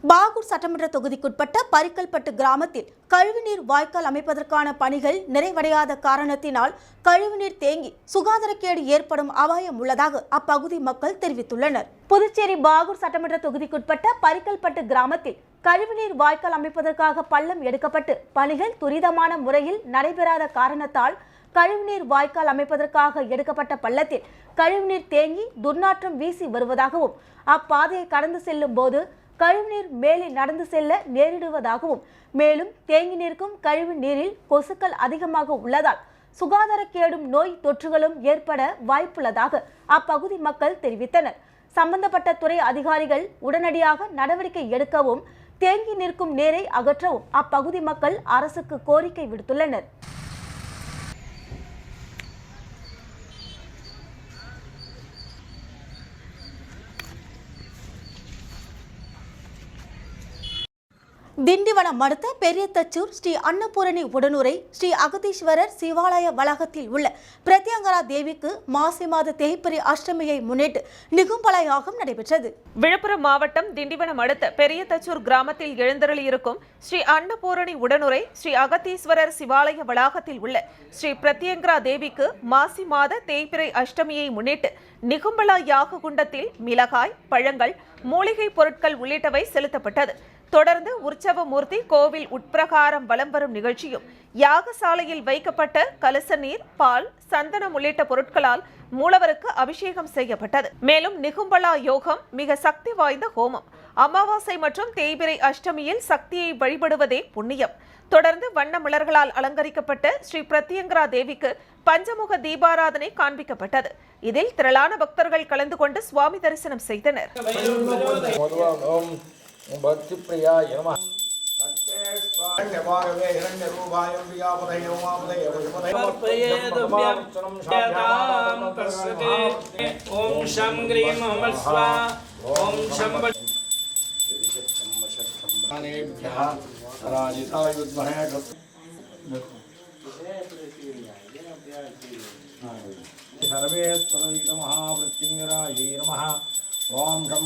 Bahour சட்டமன்ற தொகுதிக்குட்பட்ட பரிக்கல்பட்டு கிராமத்தில் கழிவுநீர் வாய்க்கால் அமைப்பதற்கான பணிகள் நிறைவடையாத காரணத்தினால் கழிவுநீர் தேங்கி சுகாதாரக்கேடு ஏற்படும் அபாயம் உள்ளதாக அப்பகுதி மக்கள் தெரிவித்துள்ளனர். புதுச்சேரி பாகூர் சட்டமன்ற தொகுதிக்குட்பட்ட பரிக்கல்பட்டு கிராமத்தில் கழிவுநீர் வாய்க்கால் அமைப்பதற்காக பள்ளம் எடுக்கப்பட்டு பணிகள் துரிதமான முறையில் நடைபெறாத காரணத்தால் கழிவுநீர் வாய்க்கால் அமைப்பதற்காக எடுக்கப்பட்ட பள்ளத்தில் கழிவுநீர் தேங்கி துர்நாற்றம் வீசி வருவதாகவும் அப்பாதையை கடந்து செல்லும் போது கழிவுநீர் மேலே நடந்து செல்ல நேரிடுவதாகவும் மேலும் தேங்கி நிற்கும் கழிவு நீரில் கொசுக்கள் அதிகமாக உள்ளதால் சுகாதாரக்கேடும் நோய் தொற்றுகளும் ஏற்பட வாய்ப்புள்ளதாக அப்பகுதி மக்கள் தெரிவித்தனர். சம்பந்தப்பட்ட துறை அதிகாரிகள் உடனடியாக நடவடிக்கை எடுக்கவும் தேங்கி நிற்கும் நீரை அகற்றவும் அப்பகுதி மக்கள் அரசுக்கு கோரிக்கை விடுத்துள்ளனர். திண்டிவனம் அடுத்த பெரியதச்சூர் ஸ்ரீ அன்னபூரணி உடனுரை ஸ்ரீ அகதீஸ்வரர் சிவாலய வளாகத்தில் உள்ள பிரத்யங்கரா தேவிக்கு மாசி மாத தேய்பிறை அஷ்டமியை முன்னிட்டு நிகும்பல யாகம் நடைபெற்றது. விழுப்புரம் மாவட்டம் திண்டிவனம் அடுத்த பெரியதச்சூர் கிராமத்தில் எழுந்தருளியிருக்கும் ஸ்ரீ அன்னபூரணி உடனுரை ஸ்ரீ அகதீஸ்வரர் சிவாலய வளாகத்தில் உள்ள ஸ்ரீ பிரத்யங்கரா தேவிக்கு மாசி மாத தேய்பிறை அஷ்டமியை முன்னிட்டு நிகும்பல யாக குண்டத்தில் மிளகாய், பழங்கள், மூலிகை பொருட்கள் உள்ளிட்டவை செலுத்தப்பட்டது. தொடர்ந்து உற்சவ மூர்த்தி கோவில் உட்பிரகாரம் வலம் வரும் நிகழ்ச்சியும் யாகசாலையில் வைக்கப்பட்ட கலச நீர், பால், சந்தனம் உள்ளிட்ட பொருட்களால் மூலவருக்கு அபிஷேகம் செய்யப்பட்டது. மேலும் நிகும்பலா யோகம் மிக சக்தி வாய்ந்த ஹோமம். அமாவாசை மற்றும் தேய்பிறை அஷ்டமியில் சக்தியை வழிபடுவதே புண்ணியம். தொடர்ந்து வண்ண மலர்களால் அலங்கரிக்கப்பட்ட ஸ்ரீ பிரத்யங்கரா தேவிக்கு பஞ்சமுக தீபாராதனை காண்பிக்கப்பட்டது. இதில் திரளான பக்தர்கள் கலந்து கொண்டு சுவாமி தரிசனம் செய்தனர். भक्ति प्रियाय नमः ओम शं ग्रीं ओम स्वाहा ओम शं राजिताय विद्महे सर्वेश्वराय महावृत्तिंगराय नमः ओम शं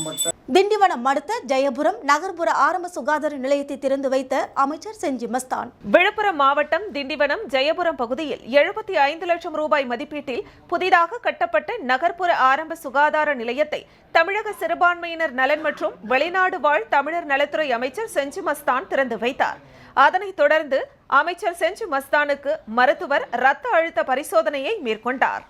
திண்டிவனம் அடுத்த ஜெயபுரம் நகர்ப்புற ஆரம்ப சுகாதார நிலையத்தை திறந்து வைத்த அமைச்சர் செஞ்சி மஸ்தான். விழுப்புரம் மாவட்டம் திண்டிவனம் ஜெயபுரம் பகுதியில் 75 லட்சம் ரூபாய் மதிப்பீட்டில் புதிதாக கட்டப்பட்ட நகர்ப்புற ஆரம்ப சுகாதார நிலையத்தை தமிழக சிறுபான்மையினர் நலன் மற்றும் வெளிநாடு வாழ் தமிழர் நலத்துறை அமைச்சர் செஞ்சி மஸ்தான் திறந்து வைத்தார். அதனைத் தொடர்ந்து அமைச்சர் செஞ்சி மஸ்தானுக்கு மருத்துவர் இரத்த அழுத்த பரிசோதனையை மேற்கொண்டார்.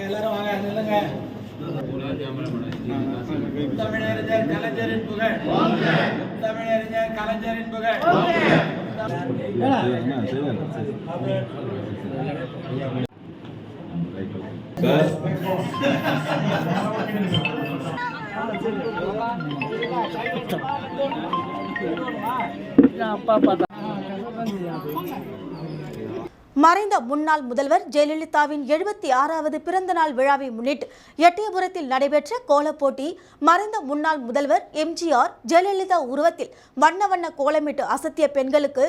எல்லாரும் வாங்க நில்லுங்க. தமிழறிஞர் கலைஞரின் புகழ், தமிழறிஞர் கலைஞரின் புகழ். மறைந்த முன்னாள் முதல்வர் ஜெயலலிதாவின் 76வது பிறந்த நாள் விழாவை முன்னிட்டு எட்டயபுரத்தில் நடைபெற்ற கோலப்போட்டி மறைந்த முன்னாள் முதல்வர் எம்ஜிஆர் ஜெயலலிதா உருவத்தில் வண்ண வண்ண கோலமிட்டு அசத்திய பெண்களுக்கு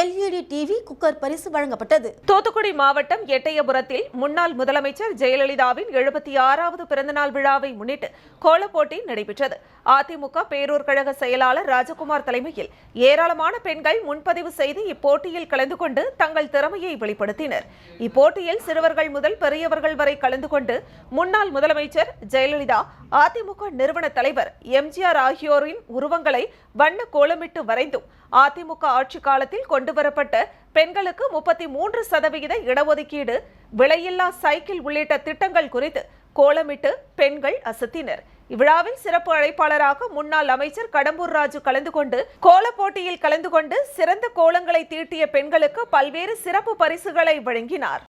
LED டிவி, குக்கர் பரிசு வழங்கப்பட்டது. தூத்துக்குடி மாவட்டம் எட்டயபுரத்தில் முன்னாள் முதலமைச்சர் ஜெயலலிதாவின் 76வது பிறந்தநாள் விழாவை முன்னிட்டு கோலப்போட்டி நடைபெற்றது. அதிமுக பேரூர் கழக செயலாளர் ராஜகுமார் தலைமையில் ஏராளமான பெண்கள் முன்பதிவு செய்து இப்போட்டியில் கலந்து கொண்டு தங்கள் திறமையை வெளிப்படுத்தினர். இப்போட்டியில் சிறுவர்கள் முதல் பெரியவர்கள் வரை கலந்து கொண்டு முன்னாள் முதலமைச்சர் ஜெயலலிதா, அதிமுக நிறுவன தலைவர் எம்ஜிஆர் ஆகியோரின் உருவங்களை வண்ண கோலமிட்டு வரைந்தும் அதிமுக ஆட்சி காலத்தில் கொண்டுவரப்பட்ட பெண்களுக்கு 33% இடஒதுக்கீடு, விலையில்லா சைக்கிள் உள்ளிட்ட திட்டங்கள் குறித்து கோலமிட்டு பெண்கள் அசத்தினர். இவ்விழாவில் சிறப்பு அழைப்பாளராக முன்னாள் அமைச்சர் கடம்பூர் ராஜு கலந்து கொண்டு கோலப் போட்டியில் கலந்து கொண்டு சிறந்த கோலங்களை தீட்டிய பெண்களுக்கு பல்வேறு சிறப்பு பரிசுகளை வழங்கினார்.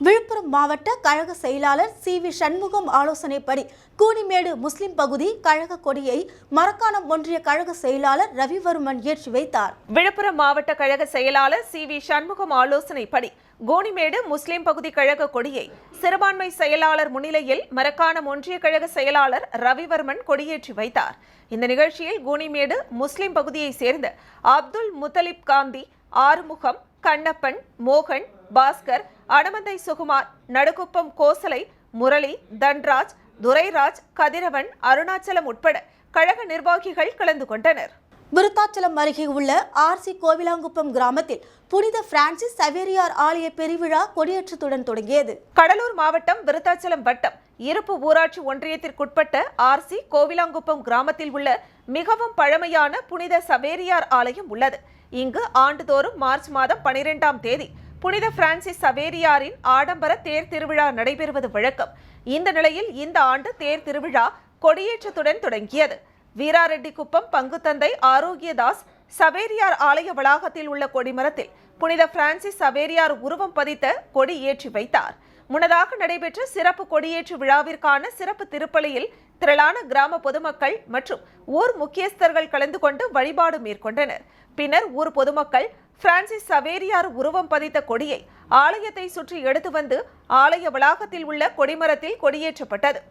விழுப்புரம் மாவட்ட கழக செயலாளர் சி.வி. சண்முகம் ஆலோசனைப்படி கூனிமேடு முஸ்லிம் பகுதி கழக கொடியை மரக்காணம் ஒன்றிய கழக செயலாளர் ரவிவர்மன் ஏற்றி வைத்தார். விழுப்புரம் மாவட்ட கழக செயலாளர் சி.வி. சண்முகம் ஆலோசனைப்படி கூனிமேடு முஸ்லிம் பகுதி கழக கொடியை சிறுபான்மை செயலாளர் முன்னிலையில் மரக்காணம் ஒன்றிய கழக செயலாளர் ரவிவர்மன் கொடியேற்றி வைத்தார். இந்த நிகழ்ச்சியில் கூனிமேடு முஸ்லிம் பகுதியை சேர்ந்த அப்துல் முத்தலிப் காந்தி, ஆறுமுகம், கண்ணப்பன், மோகன், பாஸ்கர், அனுமந்தை சுகுமார், நடுக்குப்பம் கோசலை, முரளி, தன்ராஜ், துரைராஜ், கதிரவன், அருணாச்சலம் உட்பட கழக நிர்வாகிகள் கலந்து கொண்டனர். விருத்தாச்சலம் அருகே உள்ள ஆர்சி கோவிலாங்குப்பம் கிராமத்தில் புனித பிரான்சிஸ் சவேரியார் ஆலய பெருவிழா கொடியேற்றத்துடன் தொடங்கியது. கடலூர் மாவட்டம் விருத்தாச்சலம் வட்டம் இருப்பு ஊராட்சி ஒன்றியத்திற்குட்பட்ட ஆர்சி கோவிலாங்குப்பம் கிராமத்தில் உள்ள மிகவும் பழமையான புனித சவேரியார் ஆலயம் உள்ளது. இங்கு ஆண்டுதோறும் மார்ச் மாதம் 12ஆம் தேதி புனித பிரான்சிஸ் சவேரியாரின் ஆடம்பர தேர் திருவிழா நடைபெறுவது வழக்கம். இந்த நிலையில் இந்த ஆண்டு தேர் திருவிழா கொடியேற்றத்துடன் தொடங்கியது. வீராரெட்டிக்குப்பம் பங்குத்தந்தை ஆரோக்கியதாஸ் சவேரியார் ஆலய வளாகத்தில் உள்ள கொடிமரத்தில் புனித பிரான்சிஸ் சவேரியார் உருவம் பதித்த கொடி ஏற்றி வைத்தார். முன்னதாக நடைபெற்ற சிறப்பு கொடியேற்று விழாவிற்கான சிறப்பு திருப்பலியில் திரளான கிராம பொதுமக்கள் மற்றும் ஊர் முக்கியஸ்தர்கள் கலந்து கொண்டு வழிபாடு மேற்கொண்டனர். பின்னர் ஊர் பொதுமக்கள் பிரான்சிஸ் சவேரியார் உருவம் பதித்த கொடியை ஆலயத்தை சுற்றி எடுத்து வந்து ஆலய வளாகத்தில் உள்ள கொடிமரத்தில் கொடியேற்றப்பட்டது.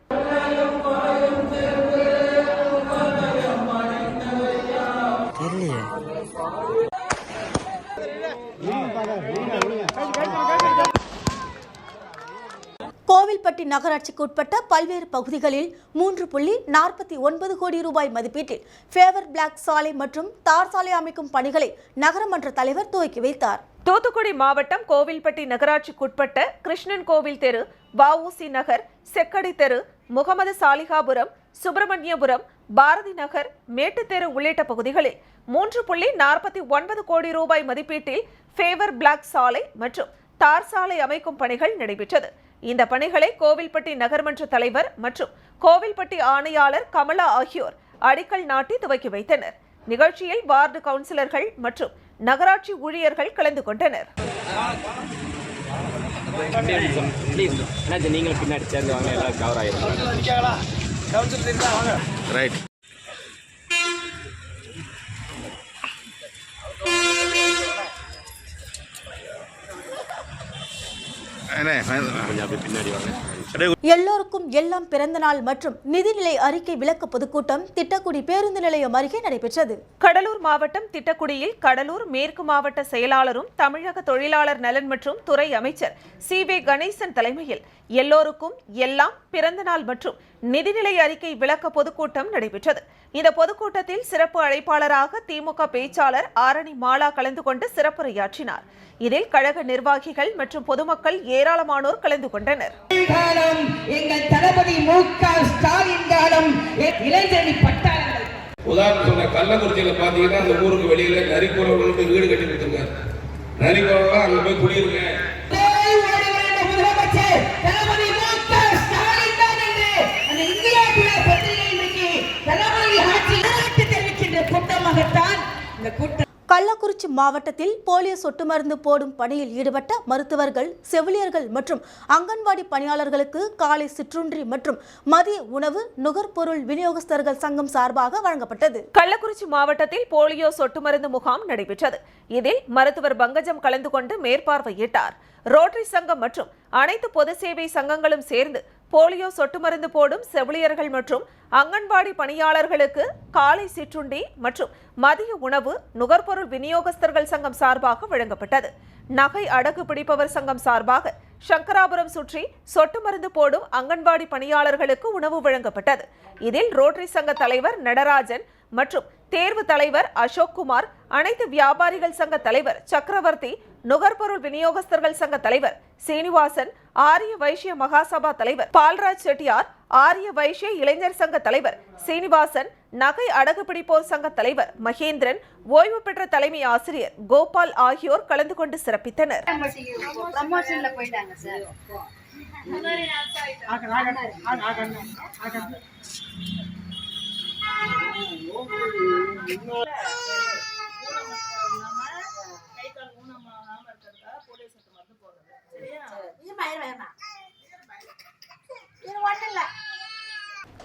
கோவில்பட்டி நகராட்சிக்கு உட்பட்ட பல்வேறு பகுதிகளில் 3.49 கோடி ரூபாய் மதிப்பீட்டில் ஃபேவர் பிளாக் சாலை மற்றும் தார் சாலை அமைக்கும் பணிகளை நகரமன்ற தலைவர் துவக்கி வைத்தார். தூத்துக்குடி மாவட்டம் கோவில்பட்டி நகராட்சிக்குட்பட்ட கிருஷ்ணன் கோவில் தெரு, வஉசி நகர், செக்கடி தெரு, முகமது சாலிகாபுரம், சுப்பிரமணியபுரம், பாரதி நகர், மேட்டுத்தெரு உள்ளிட்ட பகுதிகளில் 3.49 கோடி ரூபாய் மதிப்பீட்டில் ஃபேவர் பிளாக் சாலை மற்றும் தார் சாலை அமைக்கும் பணிகள் நடைபெற்றது. இந்த பணிகளை கோவில்பட்டி நகர்மன்ற தலைவர் மற்றும் கோவில்பட்டி ஆணையாளர் கமலா ஆகியோர் அடிக்கல் நாட்டி துவக்கி வைத்தனர். நிகழ்ச்சியில் வார்டு கவுன்சிலர்கள் மற்றும் நகராட்சி ஊழியர்கள் கலந்து கொண்டனர். எல்லோருக்கும் எல்லாம் பிறந்த நாள் மற்றும் நிதிநிலை அறிக்கை விளக்க பொதுக்கூட்டம் திட்டக்குடி பேருந்து நிலையம் அருகே நடைபெற்றது. கடலூர் மாவட்டம் திட்டக்குடியில் கடலூர் மேற்கு மாவட்ட செயலாளரும் தமிழக தொழிலாளர் நலன் மற்றும் துறை அமைச்சர் சி.வே. கணேசன் தலைமையில் எல்லோருக்கும் எல்லாம் பிறந்த நாள் மற்றும் நிதிநிலை அறிக்கை விளக்க பொதுக்கூட்டம் நடைபெற்றது. இந்த பொதுக்கூட்டத்தில் சிறப்பு அழைப்பாளராக திமுக பேச்சாளர் ஆரணி மாலா கலந்து கொண்டு சிறப்புரையாற்றினார். இதில் கழக நிர்வாகிகள் மற்றும் பொதுமக்கள் ஏராளமானோர் கலந்து கொண்டனர். எங்கள் தளபதி மு.க. ஸ்டாலின் காலம் இளைஞரணி பட்டாளங்கள் உதாரணம் சொன்ன கள்ளக்குறிச்சியில பாத்தீங்கன்னா அந்த ஊருக்கு வெளியில நரிக்குறவங்களுக்கு வீடு கட்டி கொடுத்துருக்காரு. நரிக்குறவங்க அங்க போய் குடியிருங்க. முதலமைச்சர் தளபதி மு.க. ஸ்டாலின் தான் என்று அந்த இந்தியா டுடே பத்திரிகை இன்னைக்கு தளபதி ஆட்சி தெரிவிக்கின்ற கூட்டமாகத்தான் இந்த கூட்டம். கள்ளக்குறிச்சி மாவட்டத்தில் போலியோ சொட்டு மருந்து போடும் பணியில் ஈடுபட்ட மருத்துவர்கள், செவிலியர்கள் மற்றும் அங்கன்வாடி பணியாளர்களுக்கு காலை சிற்றுண்டி மற்றும் மதிய உணவு நுகர்பொருள் விநியோகஸ்தர்கள் சங்கம் சார்பாக வழங்கப்பட்டது. கள்ளக்குறிச்சி மாவட்டத்தில் போலியோ சொட்டு மருந்து முகாம் நடைபெற்றது. இதில் மருத்துவர் பங்கஜம் கலந்து கொண்டு மேற்பார்வையிட்டார். ரோட்டரி சங்கம் மற்றும் அனைத்து பொது சேவை சங்கங்களும் சேர்ந்து போலியோ சொட்டு மருந்து போடும் செவிலியர்கள் மற்றும் அங்கன்வாடி பணியாளர்களுக்கு காலை சிற்றுண்டி மற்றும் மதிய உணவு நுகர்பொருள் விநியோகஸ்தர்கள் சங்கம் சார்பாக வழங்கப்பட்டது. நகை அடகு பிடிப்பவர் சங்கம் சார்பாக சங்கராபுரம் சுற்றி சொட்டு மருந்து போடும் அங்கன்வாடி பணியாளர்களுக்கு உணவு வழங்கப்பட்டது. இதில் ரோட்டரி சங்க தலைவர் நடராஜன் மற்றும் தேர்வு தலைவர் அசோக்குமார், அனைத்து வியாபாரிகள் சங்க தலைவர் சக்கரவர்த்தி, நுகர்பொருள் விநியோகஸ்தர்கள் சங்க தலைவர் சீனிவாசன், ஆரிய வைசிய மகாசபா தலைவர் பால்ராஜ் செட்டியார், ஆரிய வைசிய இளைஞர் சங்க தலைவர் சீனிவாசன், நகை அடகு பிடிப்போர் சங்க தலைவர் மகேந்திரன், ஓய்வு பெற்ற தலைமை ஆசிரியர் கோபால் ஆகியோர் கலந்து கொண்டு சிறப்பித்தனர்.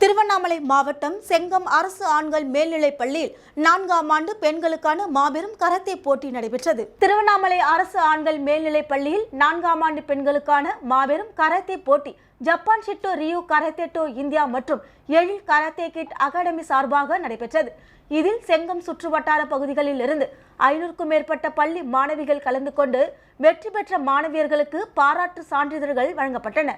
திருவண்ணாமலை மாவட்டம் செங்கம் அரசு ஆண்கள் மேல்நிலைப் பள்ளியில் 4ஆம் ஆண்டு பெண்களுக்கான மாபெரும் கராத்தே போட்டி நடைபெற்றது. திருவண்ணாமலை அரசு ஆண்கள் மேல்நிலைப் பள்ளியில் 4ஆம் ஆண்டு பெண்களுக்கான மாபெரும் கராத்தே போட்டி Japan Shito Ryu karate do India மற்றும் எழில் கராத்தே கிட் அகாடமி சார்பாக நடைபெற்றது. இதில் செங்கம் சுற்றுவட்டார பகுதிகளில் இருந்து 500க்கும் மேற்பட்ட பள்ளி மாணவிகள் கலந்து கொண்டு வெற்றி பெற்ற மாணவியர்களுக்கு பாராட்டு சான்றிதழ்கள் வழங்கப்பட்டன.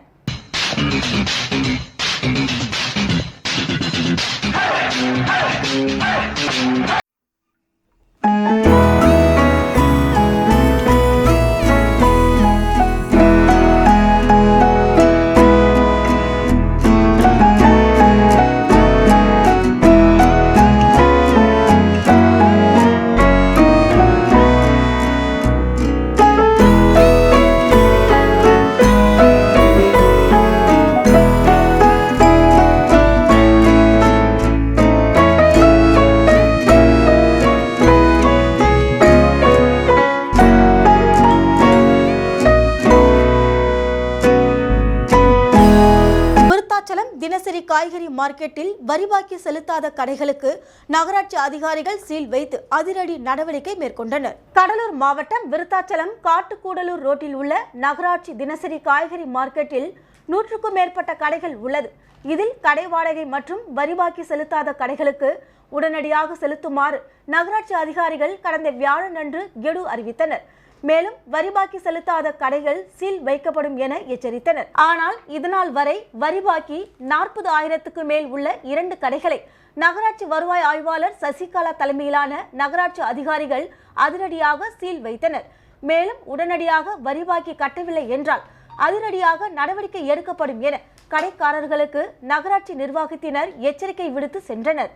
தினசரி காய்கறி மார்க்கெட்டில் வரி பாக்கி செலுத்தாத கடைகளுக்கு நகராட்சி அதிகாரிகள் சீல் வைத்து அதிரடி நடவடிக்கை மேற்கொண்டனர். கடலூர் மாவட்டம் விருத்தாச்சலம் காட்டுக்கூடலூர் ரோட்டில் உள்ள நகராட்சி தினசரி காய்கறி மார்க்கெட்டில் 100க்கும் மேற்பட்ட கடைகள் உள்ளது. இதில் கடை வாடகை மற்றும் வரி பாக்கி செலுத்தாத கடைகளுக்கு உடனடியாக செலுத்துமாறு நகராட்சி அதிகாரிகள் கடந்த வியாழனன்று கெடு அறிவித்தனர். மேலும் வரி பாக்கி செலுத்தாத கடைகள் சீல் வைக்கப்படும் என எச்சரித்தனர். ஆனால் இதுநாள் வரை வரி பாக்கி 40,000க்கு மேல் உள்ள 2 கடைகளை நகராட்சி வருவாய் ஆய்வாளர் சசிகலா தலைமையிலான நகராட்சி அதிகாரிகள் அதிரடியாக சீல் வைத்தனர். மேலும் உடனடியாக வரி பாக்கி கட்டவில்லை என்றால் அதிரடியாக நடவடிக்கை எடுக்கப்படும் என கடைக்காரர்களுக்கு நகராட்சி நிர்வாகத்தினர் எச்சரிக்கை விடுத்து சென்றனர்.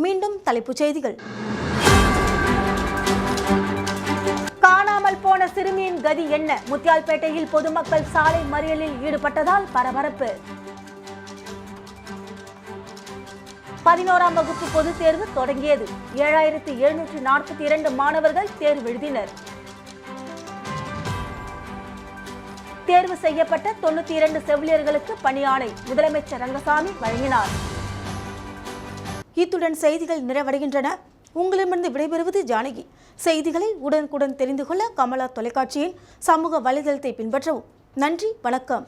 மீண்டும் தலைப்புச் செய்திகள். காணாமல் போன சிறுமியின் கதி என்ன? முத்தியால்பேட்டையில் பொதுமக்கள் சாலை மறியலில் ஈடுபட்டதால் பரபரப்பு. 11ஆம் வகுப்பு பொதுத் தேர்வு தொடங்கியது. 7742 மாணவர்கள் தேர்வு எழுதினர். தேர்வு செய்யப்பட்ட 92 செவிலியர்களுக்கு பணியாணை முதலமைச்சர் ரங்கசாமி வழங்கினார். இத்துடன் செய்திகள் நிறைவடைகின்றன. உங்களிடமிருந்து விடைபெறுவது ஜானகி. செய்திகளை உடனுக்குடன் தெரிந்து கொள்ள கமலா தொலைக்காட்சியின் சமூக வலைதளத்தை பின்பற்றவும். நன்றி, வணக்கம்.